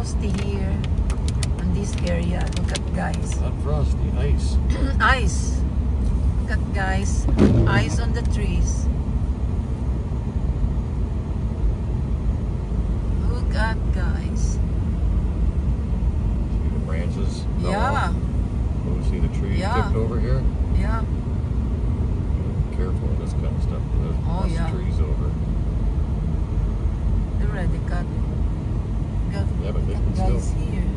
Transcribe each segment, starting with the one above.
frosty here in this area. Look at guys. Not frosty, ice. Ice. Look at guys. Ice on the trees. Look at guys. See the branches? Yeah. Oh, see the trees tipped over here? Yeah. Be careful of this kind of stuff. Oh, yeah. Trees over. They already cut. Got Yeah, but they can guys still. here.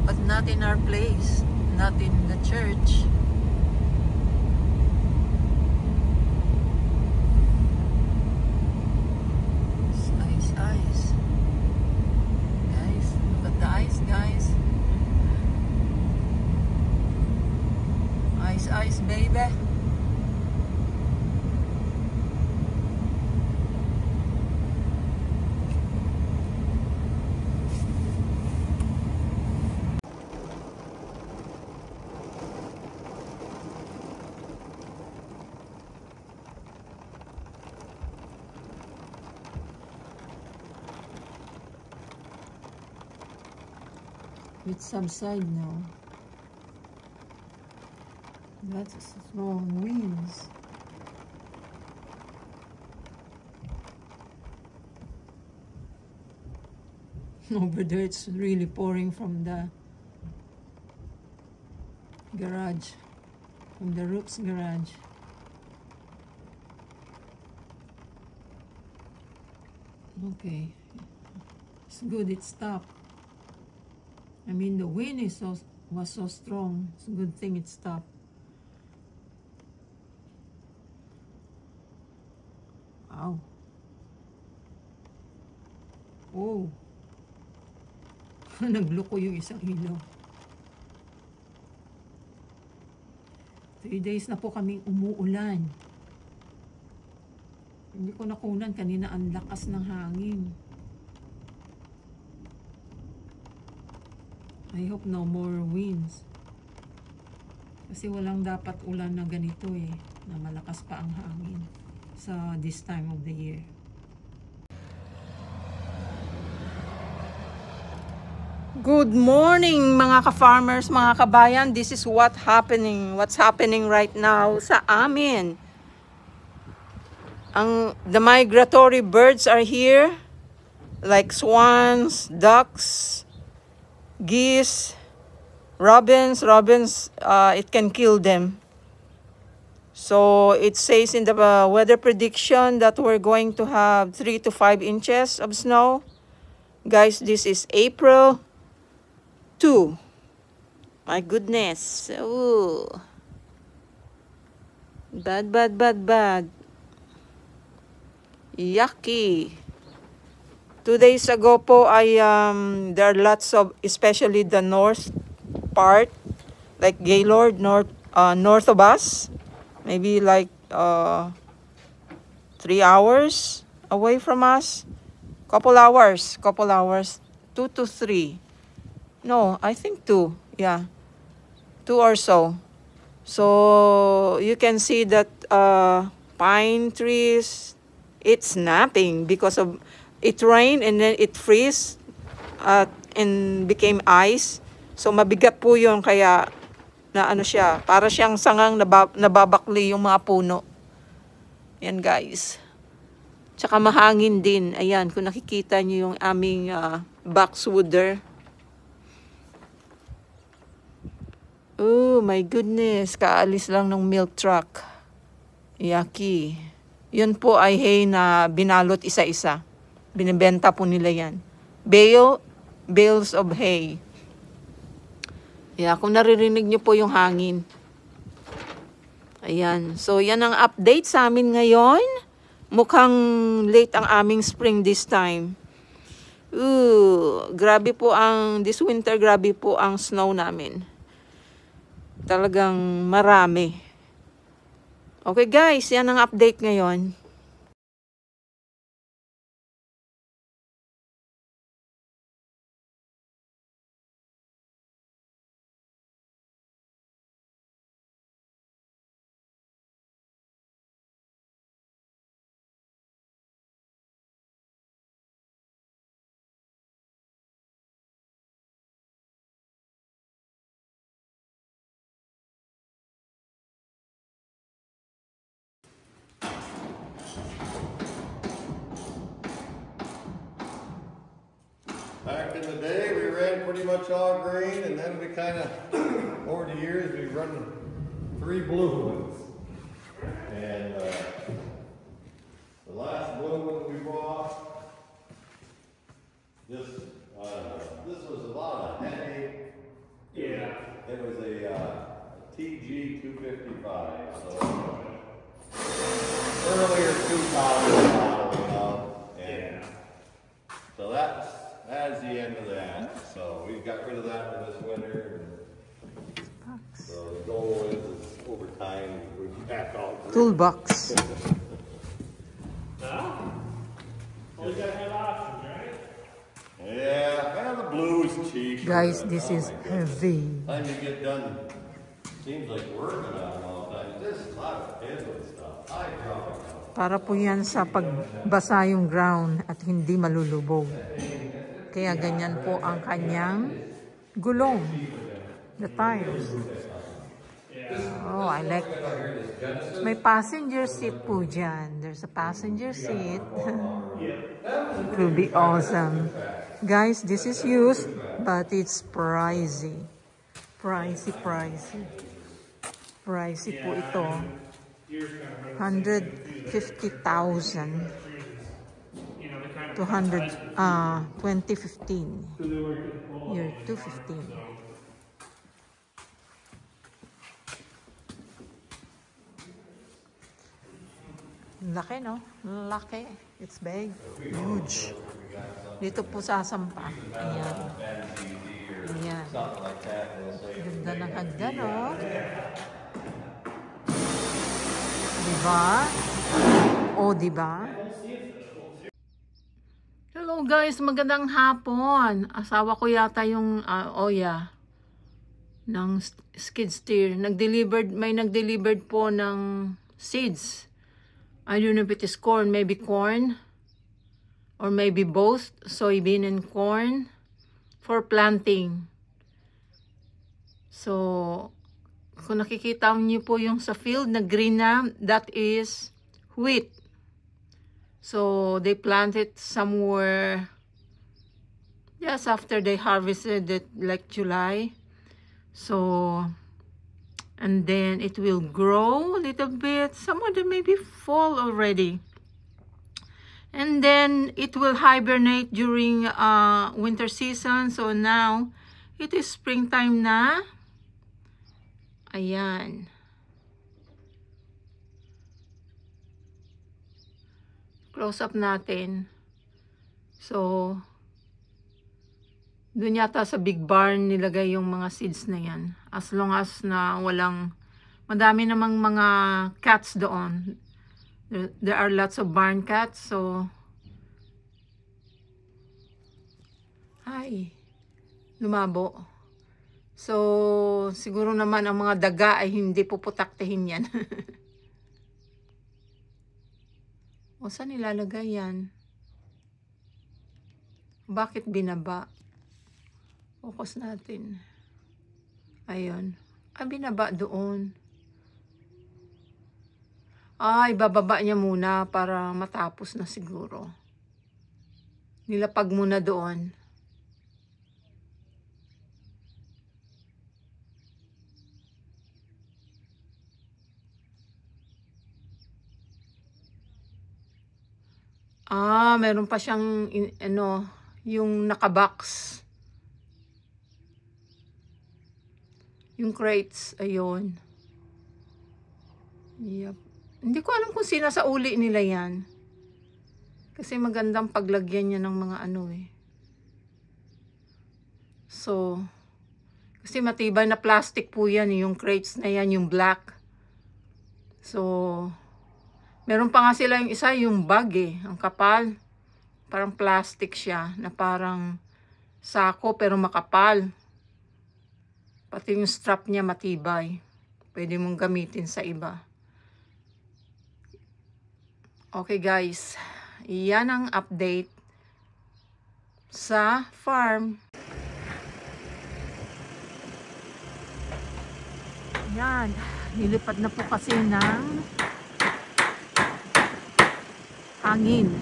But not in our place. Not in the church. Ice, ice. Guys, look at the ice, guys. Ice, ice, baby. It subside now. That's strong winds. Over there it's really pouring from the garage, from the roof's garage. Okay, it's good it stopped. I mean, the wind was so strong. It's a good thing it stopped. Wow. Oh. Nagloko yung isang ilaw. 3 days na po kaming umuulan. Hindi ko nakunan kanina, ang lakas ng hangin. I hope no more winds. Kasi walang dapat ulan na ganito eh, na malakas pa ang hangin sa this time of the year. Good morning mga ka-farmers, mga kabayan. This is what's happening right now sa amin. The migratory birds are here, like swans, ducks, geese, robins, it can kill them. So it says in the weather prediction that we're going to have 3 to 5 inches of snow. Guys, this is April 2. My goodness. Ooh. Bad. Yucky. 2 days ago po, there are lots of, especially the north part, like Gaylord, north of us, maybe like 3 hours away from us, couple hours, 2 to 3. No, I think 2, yeah, 2 or so. So you can see that pine trees, it's snapping because of it rained and then it freeze and became ice. So mabigat po yun, kaya na ano siya, para siyang sangang nababakli yung mga puno. Yan guys. Tsaka mahangin din. Ayan, kung nakikita nyo yung aming boxwooder. Oh my goodness, kaalis lang ng milk truck. Yucky. Yun po ay hay na binalot isa-isa. Binibenta po nila yan. Bales of hay. Yeah, kung naririnig nyo po yung hangin. Ayan. So, yan ang update sa amin ngayon. Mukhang late ang aming spring this time. Ooh, grabe po this winter, grabe po ang snow namin. Talagang marami. Okay guys, yan ang update ngayon. in the day, we ran pretty much all green, and then we kind of, over the years, we run 3 blue ones. And the last blue one we bought, this was about a headache. Yeah. It was a TG 255, so earlier 2000 model, you know. And so that's the end of that. So we got rid of that for this winter. And so the goal is over time we back out. Toolbox. Well, you gotta have options, right? Yeah, well, the blue is cheap. Guys, this is heavy. Time you get done, seems like working on all the time. This is a lot of pencil stuff. Para po yan sa pagbasa yung ground at hindi malulubog. Kaya ganyan po ang kanyang gulong. The tires. Oh, I like it. May passenger seat po dyan. There's a passenger seat. It will be awesome. Guys, this is used, but it's pricey. Pricey. Pricey po ito. 150,000 to 2015. Year 2015. Laki, no? Laki. It's big. Huge. Dito po sasampa. Ayan. Ayan. Ganda ng hagdan, no? Diba? O, diba? Hello guys, magandang hapon. Asawa ko yata yung Oya ng skid steer. May nag-delivered po ng seeds. I don't know if it is corn, maybe corn. Or maybe both, soybean and corn for planting. So, kung nakikita niyo po yung sa field na green na, that is wheat. So, they planted somewhere, yes, after they harvested it, like July. So, and then it will grow a little bit. Some of them maybe fall already. And then it will hibernate during winter season. So now, it is springtime na. Ayan. Close up natin. So, dun yata sa big barn nilagay yung mga seeds na yan. As long as na madami namang mga cats doon. There are lots of barn cats, so ay, lumabo. So, siguro naman ang mga daga ay hindi puputaktihin yan. O, saan nilalagay yan? Bakit binaba? Focus natin. Ayun. Binaba doon. Ibababa niya muna para matapos na siguro. Nilapag muna doon. Meron pa siyang yung nakabox. Yung crates, ayun. Yep. Hindi ko alam kung sinasauli nila yan. Kasi magandang paglagyan niya ng mga So, kasi matibay na plastic po yan, yung crates na yan, yung black. So, meron pa nga sila yung isa, yung bag ang kapal. Parang plastic siya, na parang sako pero makapal. Pati yung strap niya matibay. Pwede mong gamitin sa iba. Okay guys, iyan ang update sa farm. Yan, nilipad na po kasi ng hangin.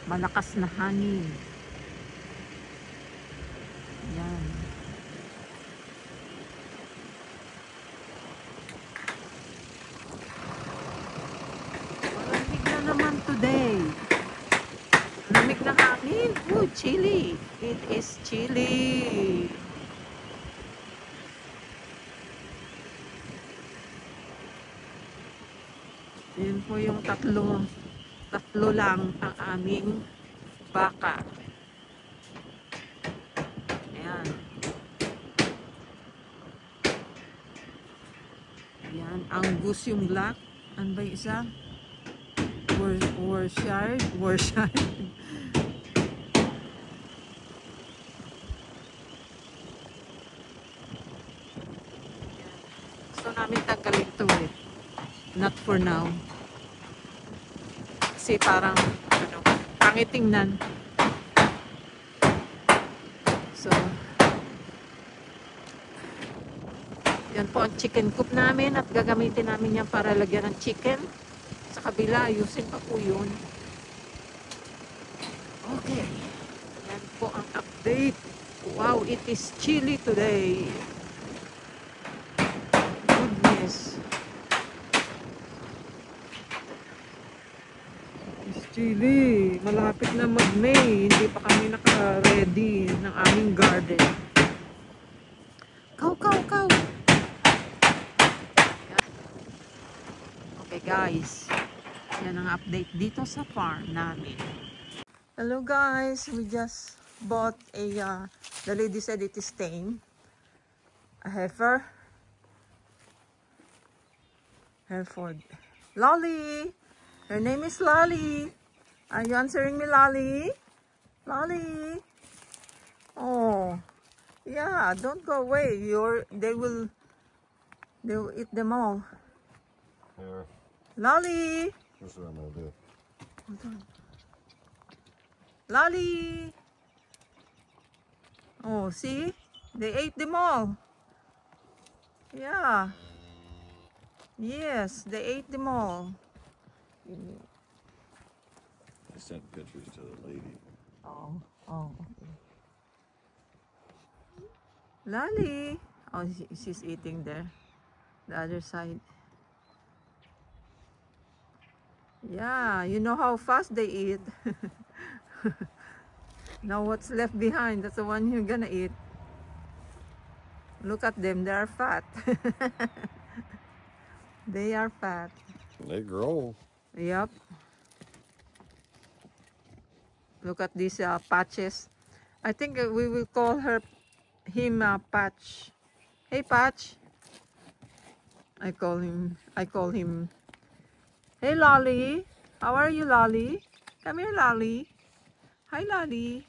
Malakas na hangin. chili. It is chili. Yun po yung tatlo lang ang aming baka. Ayan. Ayan, Angus yung black. Ano ba yung isa? Worcestershire. Gusto namin tanggalin ito eh. Not for now. Kasi parang, ano, pangit tingnan. So, yan po ang chicken coop namin at gagamitin namin yan para lagyan ng chicken. Sa kabila, ayusin pa po yun. Okay. Yan po ang update. Wow, it is chilly today. Goodness. It's chilly. Malapit na mag-May. Hindi pa kami naka-ready ng aming garden. Kaw. Okay guys. Yan ang update dito sa farm namin. Hello guys. We just bought a, the lady said it is tame. A heifer. Hereford. Lolly! Her name is Lolly. Are you answering me, Lolly? Lolly? Oh, yeah. Don't go away. They will eat them all. Here, Lolly. this is what I'm gonna do. Hold on. Lolly. Oh, see? They ate them all. Yeah. Yes, they ate them all. I sent pictures to the lady. Oh, okay. Lolly. Oh, she's eating there. The other side. Yeah, you know how fast they eat. Now what's left behind? That's the one you're gonna eat. Look at them, they are fat. They are fat. They grow. Yep. Look at these patches. I think we will call him Patch. Hey Patch. I call him. Hey Lolly. How are you, Lolly? Come here, Lolly. Hi, Lolly.